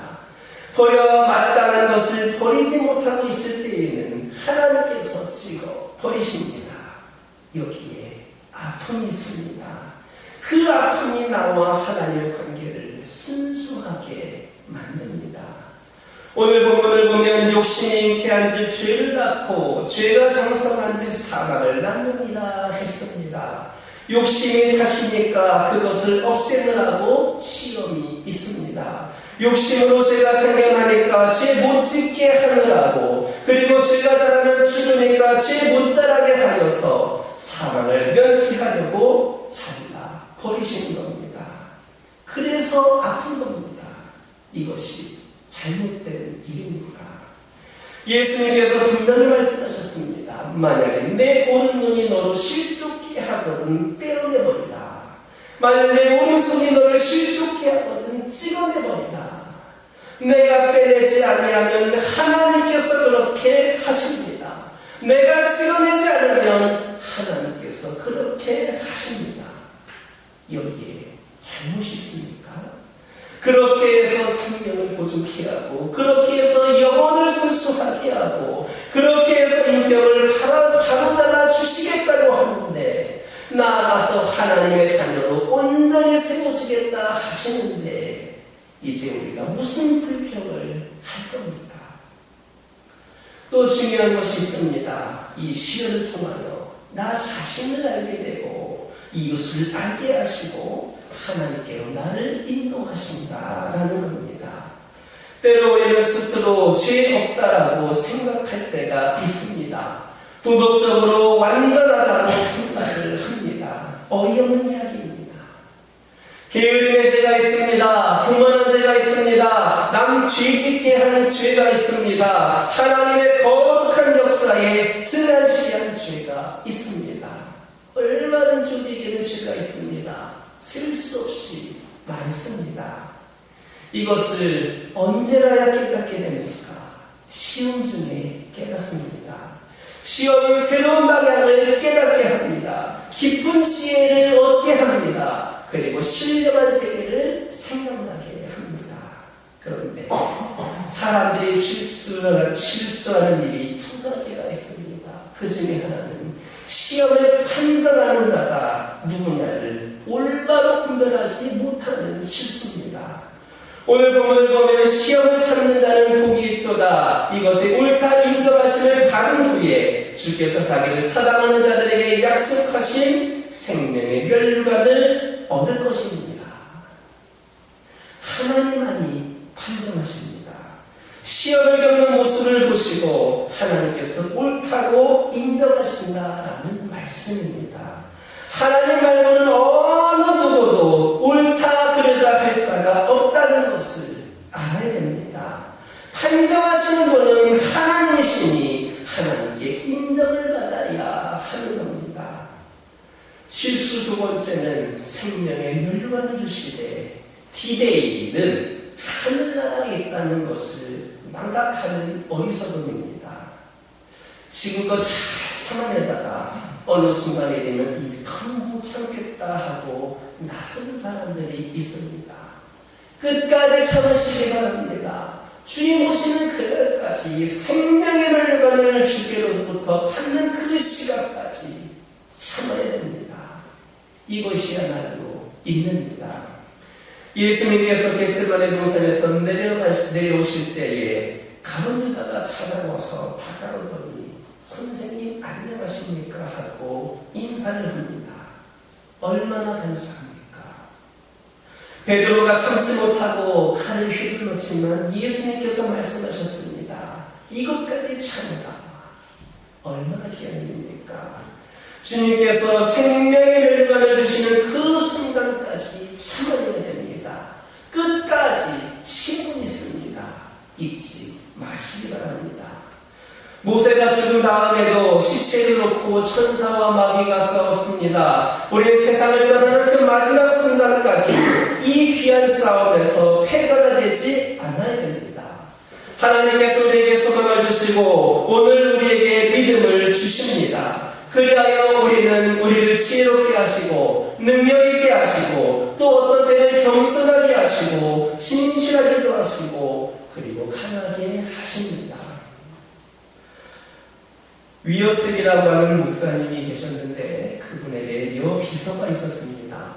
버려 마땅한 것을 버리지 못하고 있을 때에는 하나님께서 찍어 버리십니다. 여기에 아픔이 있습니다. 그 아픔이 나와 하나님의 관계를 순수하게 만듭니다. 오늘 본문을 보면 욕심이 잉태한즉 죄를 낳고 죄가 장성한즉 사망을 낳느니라 했습니다. 욕심이 탓이니까 그것을 없애느라고 시험이 있습니다. 욕심으로 죄가 생겨나니까 죄 못 짓게 하느라고, 그리고 죄가 자라면 죽으니까 죄 못 자라게 하여서 사망을 면피하려고 잘라 버리시는 겁니다. 그래서 아픈 겁니다. 이것이 잘못된 일입니까? 예수님께서 분명히 말씀하셨습니다. 만약에 내 오른눈이 너로 실족게 하거든 떼어내버리라. 만약 내 오른손이 너를 실족게 하거든 찍어내버리라. 내가 빼내지 아니하면 하나님께서 그렇게 하십니다. 내가 찍어내지 않으면 하나님께서 그렇게 하십니다. 여기에 잘못이 있습니까? 그렇게 해서 생명을 보존케 하고, 그렇게 해서 영혼을 순수하게 하고, 그렇게 해서 인격을 바로잡아 주시겠다고 하는데, 나아가서 하나님의 자녀로 온전히 세워주겠다 하시는데, 이제 우리가 무슨 불평을 할 겁니까? 또 중요한 것이 있습니다. 이 시련을 통하여 나 자신을 알게 되고 이웃을 알게 하시고 하나님께로 나를 인도하신다라는 겁니다. 때로 우리는 스스로 죄 없다라고 생각할 때가 있습니다. 도덕적으로 완전하다고 생각을 합니다. 어이없는 이야기입니다. 게으름의 죄가 있습니다. 교만한 죄가 있습니다. 남 죄짓게 하는 죄가 있습니다. 하나님의 거룩한 역사에 등한시한 죄가 있습니다. 얼마든지 우리에게는 죄가 있습니다. 셀 수 없이 많습니다. 이것을 언제라야 깨닫게 됩니까? 시험 중에 깨닫습니다. 시험은 새로운 방향을 깨닫게 합니다. 깊은 지혜를 얻게 합니다. 그리고 신령한 세계를 생각나게 합니다. 그런데 사람들이 실수하는 일이 두 가지가 있습니다. 그 중에 하나는 시험을 판정하는 자가 누구냐를 올바로 분별하지 못하는 실수입니다. 오늘 본문을 보면 시험을 찾는 자는 복이 있도다. 이것의 옳다 인정하심을 받은 후에 주께서 자기를 사랑하는 자들에게 약속하신 생명의 면류관을 얻을 것입니다. 하나님만이 판정하십니다. 시험을 겪는 모습을 보시고 하나님께서 옳다고 인정하신다라는 말씀입니다. 하나님 말고는 어느 누구도 옳다 그르다 할 자가 없다는 것을 알아야 됩니다. 판정하시는 분은 하나님이시니 하나님께 인정을 받아야 하는 겁니다. 실수 두 번째는 생명의 면류관을 주시되 디데이는 하늘나라에 있다는 것을 망각하는 어리석음입니다. 지금껏 잘 참아내다가 어느 순간에 되면 이제 더 못 참겠다 하고 나서는 사람들이 있습니다. 끝까지 참으시기 바랍니다. 주님 오시는 그날까지 생명의 면류관을 주께로부터 받는 그 시간까지 참아야 됩니다. 이것이야말로 있습니다. 예수님께서 겟세마네 동산에서 내려오실 때에 가룟 유다가 찾아와서 다가오더니 선생님 안녕하십니까 하고 인사를 합니다. 얼마나 단순합니까? 베드로가 참지 못하고 칼을 휘둘렀지만 예수님께서 말씀하셨습니다. 이것까지 참으라. 얼마나 귀한 일입니까? 주님께서 생명의 면류관을 주시는 그 순간까지 참아야 됩니다. 끝까지 신분 있습니다. 잊지 마시기 바랍니다. 모세가 죽은 다음에도 시체를 놓고 천사와 마귀가 싸웠습니다. 우리 세상을 떠나는 그 마지막 순간까지 이 귀한 싸움에서 패자가 되지 않아야 됩니다. 하나님께서 우리에게 소망을 주시고 오늘 우리에게 믿음을 주십니다. 그리하여 우리는 우리를 지혜롭게 하시고 능력 있게 하시고 또 어떤 때는 겸손하게 하시고 진실하게도 하시고 그리고 강하게 하십니다. 위어스이라고 하는 목사님이 계셨는데 그분에게 여비서가 있었습니다.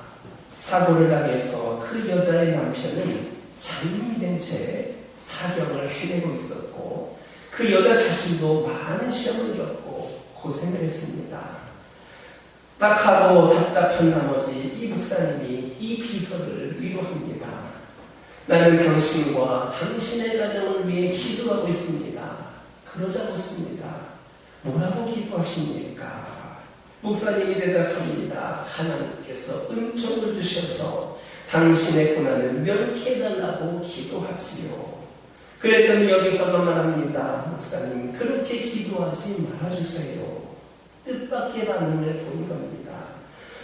사고를 당해서 그 여자의 남편은 장님이 된 채 사경을 헤매고 있었고 그 여자 자신도 많은 시험을 겪고 고생을 했습니다. 딱하고 답답한 나머지 이 목사님이 이 비서를 위로합니다. 나는 당신과 당신의 가정을 위해 기도하고 있습니다. 그러자 묻습니다. 뭐라고 기도하십니까? 목사님이 대답합니다. 하나님께서 은총을 주셔서 당신의 고난을 면케해달라고 기도하지요. 그랬더니 여기서도 말합니다. 목사님 그렇게 기도하지 말아주세요. 뜻밖의 반응을 보인 겁니다.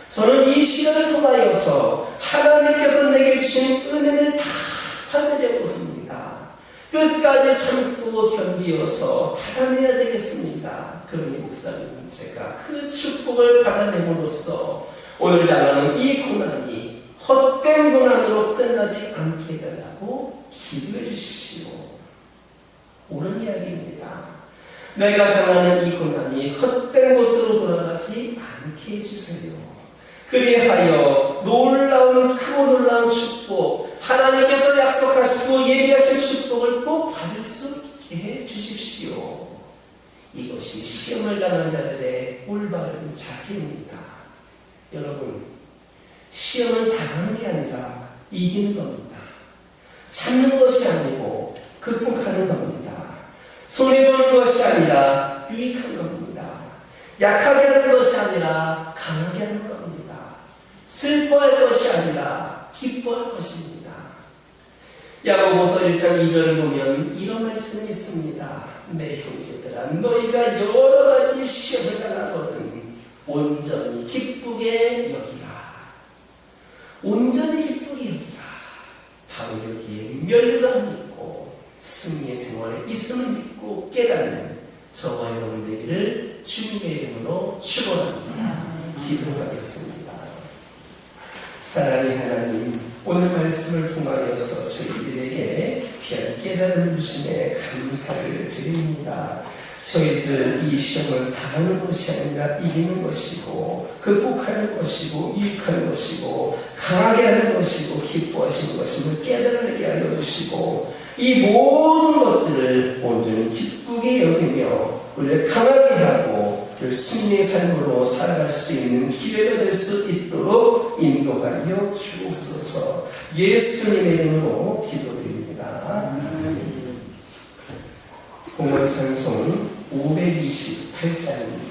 저는 이 시간을 통하여서 하나님께서 내게 주신 은혜를 다 받으려고 합니다. 끝까지 참고 견디어서 받아내야 되겠습니다. 그러니 목사님 제가 그 축복을 받아내므로써 오늘 당하는 이 고난이 헛된 고난으로 끝나지 않게 해달라고 기도해 주십시오. 옳은 이야기입니다. 내가 당하는 이 고난이 헛된 곳으로 돌아가지 않게 해주세요. 그리하여 크고 놀라운 축복, 하나님께서 약속하시고 예비하신 축복을 꼭 받을 수 있게 해 주십시오. 이것이 시험을 당한 자들의 올바른 자세입니다. 여러분, 시험은 당하는 게 아니라 이기는 겁니다. 참는 것이 아니고 약하게 하는 것이 아니라 강하게 하는 겁니다. 슬퍼할 것이 아니라 기뻐할 것입니다. 야고보서 1장 2절을 보면 이런 말씀이 있습니다. 내 형제들아, 너희가 여러 가지 시험을 당하거든 온전히 기쁘게 여기라. 온전히 기쁘게 여기라. 바로 여기에 멸관이 있고 승리의 생활에 있음을 믿고 깨닫는 저와 여러분 되기를 주님의 이름으로 축원합니다. 기도하겠습니다. 사랑의 하나님, 오늘 말씀을 통하여서 저희들에게 귀한 깨달음을 주심에 감사를 드립니다. 저희들 이 시험을 당하는 것이 아니라 이기는 것이고 극복하는 것이고 유익하는 것이고 강하게 하는 것이고 기뻐하시는 것임을 깨달게 하여 주시고 이 모든 것들을 온전히 기쁘게 여기며 우리를 강하게 하고 승리의 삶으로 살아갈 수 있는 기회가 될 수 있도록 인도하여 주옵소서. 예수님의 이름으로 기도드립니다. 공원 찬송 528장입니다.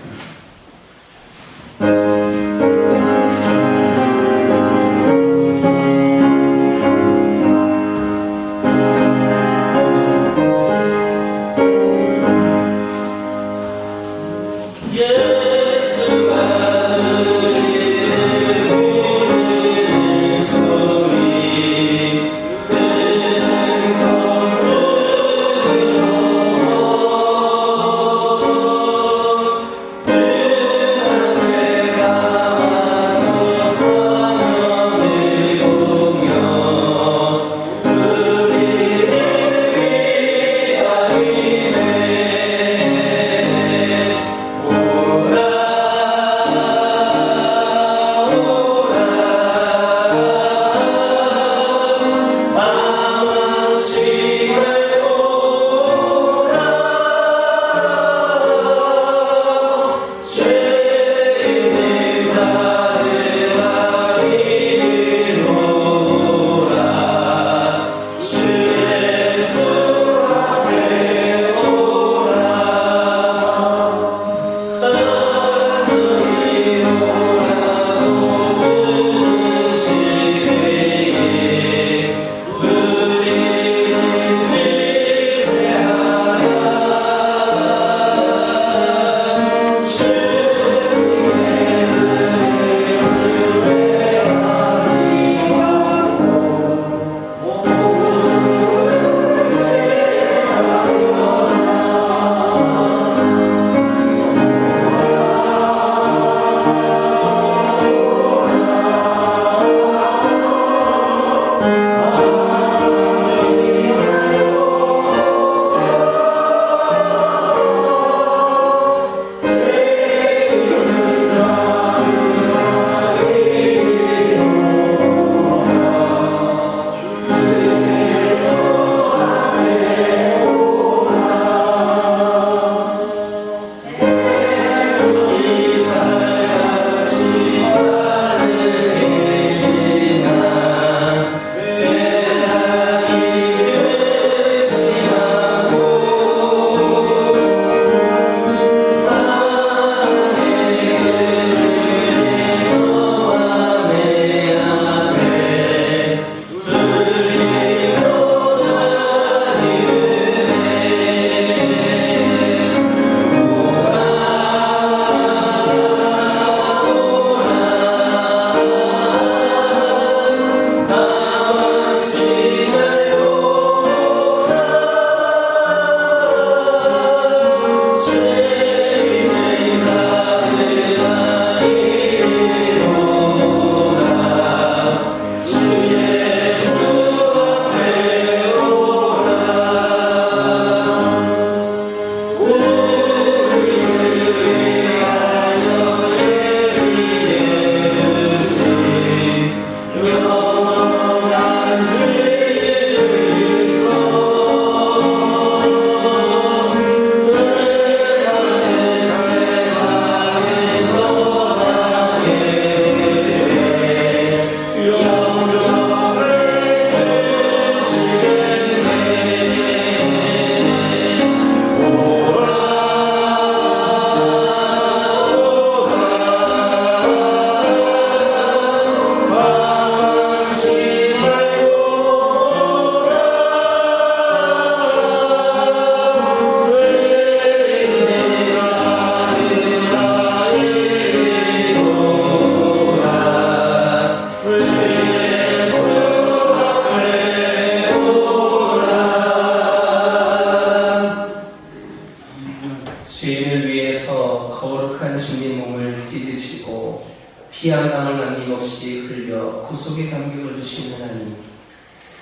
피 한 방울 남김없이 흘려 구속의 감격을 주신 하나님,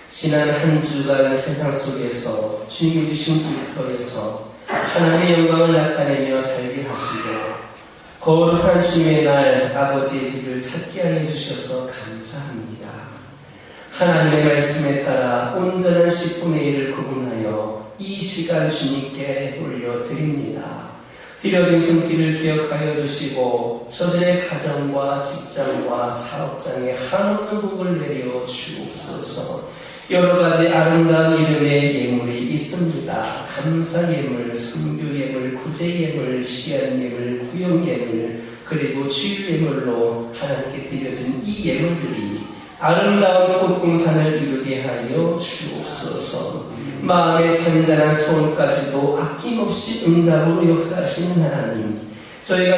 지난 한 주간 세상 속에서 주님이 주신 일터에서 하나님의 영광을 나타내며 살게 하시고 거룩한 주님의 날 아버지의 집을 찾게 하여 주셔서 감사합니다. 하나님의 말씀에 따라 온전한 10분의 1을 구분하여 이 시간 주님께 올려드립니다. 드려진 손길을 기억하여 주시고 저들의 가정과 직장과 사업장에 한없는 복을 내려 주옵소서. 여러 가지 아름다운 이름의 예물이 있습니다. 감사 예물, 선교 예물, 구제 예물, 시한 예물, 구역 예물, 그리고 치유 예물로 하나님께 드려진 이 예물들이 아름다운 꽃봉산을 이루게 하여 주옵소서. 마음의 잔잔한 소원까지도 아낌없이 응답으로 역사하시는 하나님, 저희가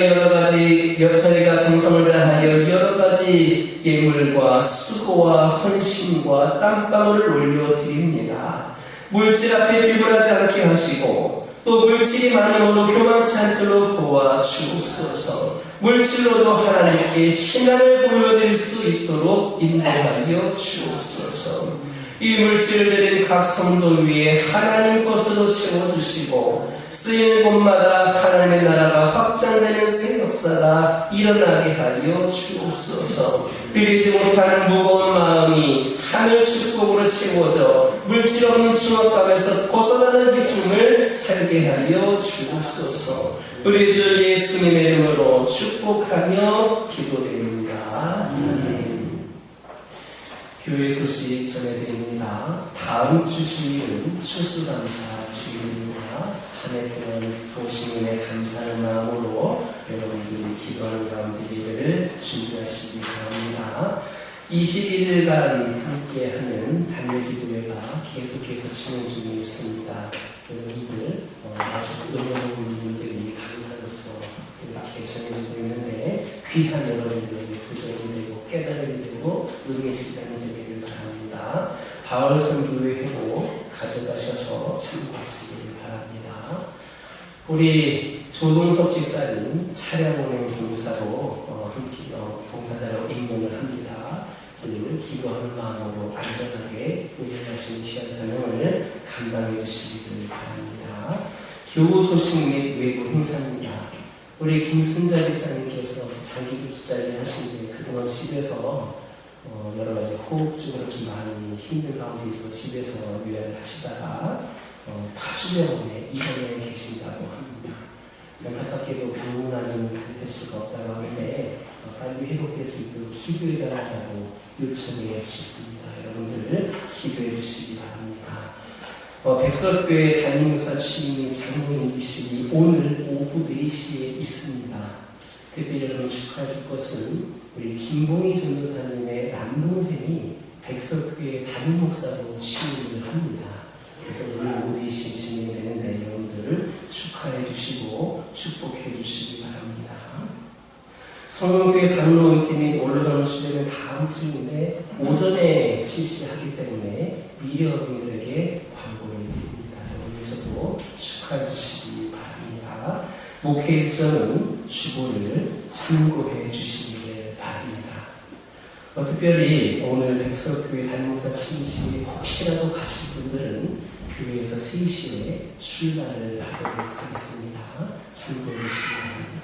정성을 다하여 여러 가지 예물과 수고와 헌신과 땀방울을 올려드립니다. 물질 앞에 비굴하지 않게 하시고 또 물질이 많음으로 교만치 않도록 도와주옵소서. 물질로도 하나님께 신앙을 보여드릴 수 있도록 인도하여 주옵소서. 이 물질을 드린 각 성도 위에 하나님 것으로 채워주시고 쓰이는 곳마다 하나님의 나라가 확장되는 새 역사가 일어나게 하여 주옵소서. 드리지 못하는 무거운 마음이 하늘 축복으로 채워져 물질 없는 중압감에서 벗어나는 기쁨을 살게 하여 주옵소서. 우리 주 예수님의 이름으로 축복하며 기도드립니다. 아멘. 교회 소식 전해드립니다. 다음 주 주일은 추수감사 주일입니다. 한 해 동안 부으신 은혜 감사하는 마음으로 여러분들이 기도하는 가운데 예배를 준비하시기 바랍니다. 21일간 함께하는 단일 기도회가 계속해서 진행 중에 있습니다. 여러분들 아주 은혜로운 분들이 감사로서 이렇게 전해지고 있는데 귀한 여러분들에게 도전이 되고 깨달음이 되고 은혜 시간이 되기를 바랍니다. 바울 선교회 회복 가져가셔서 참고하시기를 바랍니다. 우리 조동석 집사님 차량 운행 봉사로 봉사자로 임명을 합니다. 늘 기도하는 마음으로 안전하게 운행하시는 귀한 사명을 감당해 주시기를 바랍니다. 교우 소식 및 외부 행사입니다. 우리 김순자 집사님께서 장기 교수자를 하시는데 그동안 집에서 여러 가지 호흡적으로 좀 많이 힘든 가운데 있어 집에서 요양을 하시다가 파주병원에 입원해 계신다고 합니다. 안타깝게도 병원하는 그 수가 없다고 하는데 빨리 회복될 수 있도록 기도해 달라고 요청해 주셨습니다. 여러분들 기도해 주시기 바랍니다. 백석교회 담임목사 취임인 장로인지식이 오늘 오후 4시에 있습니다. 특별히 여러분 축하해 줄 것은 우리 김봉희 전도사님의 남동생이 백석교회 담임목사로 취임을 합니다. 그래서 오늘 오후 4시에 진행되는데 여러분들 축하해 주시고 축복해 주시기 바랍니다. 성동교회 장로원팀 및 원로장로 수련은 다음 주인데 오전에 실시하기 때문에 미래 어린이들에게 광고를 드립니다. 여기서도 축하해 주시기 바랍니다. 목회 일정은 주보를 참고해 주시기를 바랍니다. 특별히 오늘 백석교회 담임목사 취임식에 혹시라도 가실 분들은 교회에서 3시에 출발을 하도록 하겠습니다. 참고해 주시기 바랍니다.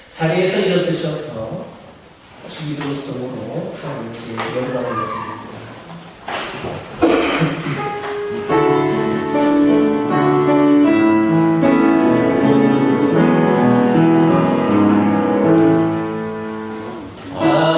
자리에서 일어서셔서 주기도성으로 하나님께 영광을 드립니다. 아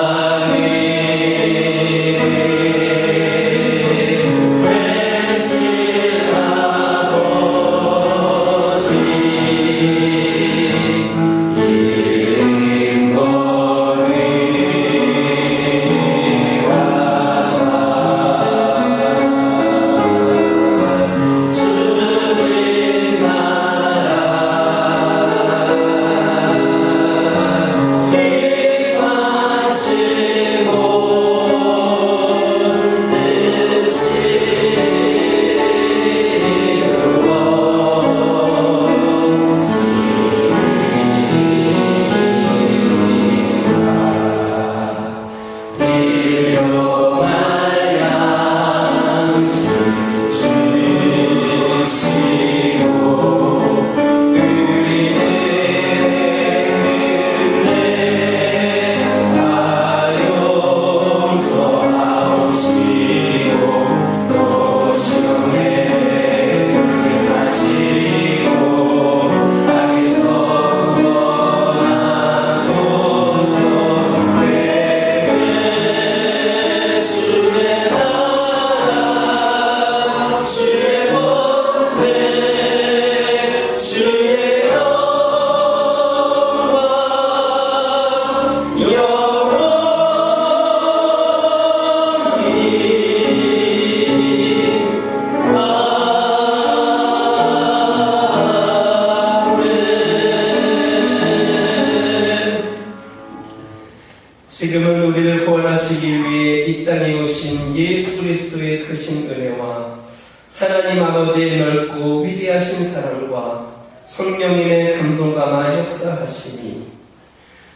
하나님 아버지의 넓고 위대하신 사랑과 성령님의 감동감화 역사하시니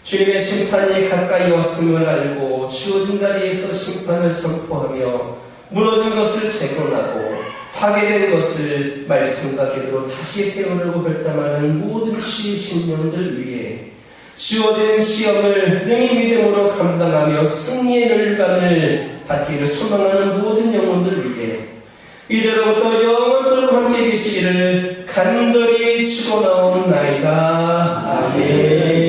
주님의 심판이 가까이 왔음을 알고 주어진 자리에서 심판을 선포하며 무너진 것을 재건하고 파괴된 것을 말씀과 기도로 다시 세우려고 결단하는 모든 주의 신령들 위해 주어진 시험을 능히 믿음으로 감당하며 승리의 멸관을 받기를 소망하는 모든 영혼들 위해 이제로부터 영원토록 함께 계시기를 간절히 축원하옵나이다. 아멘.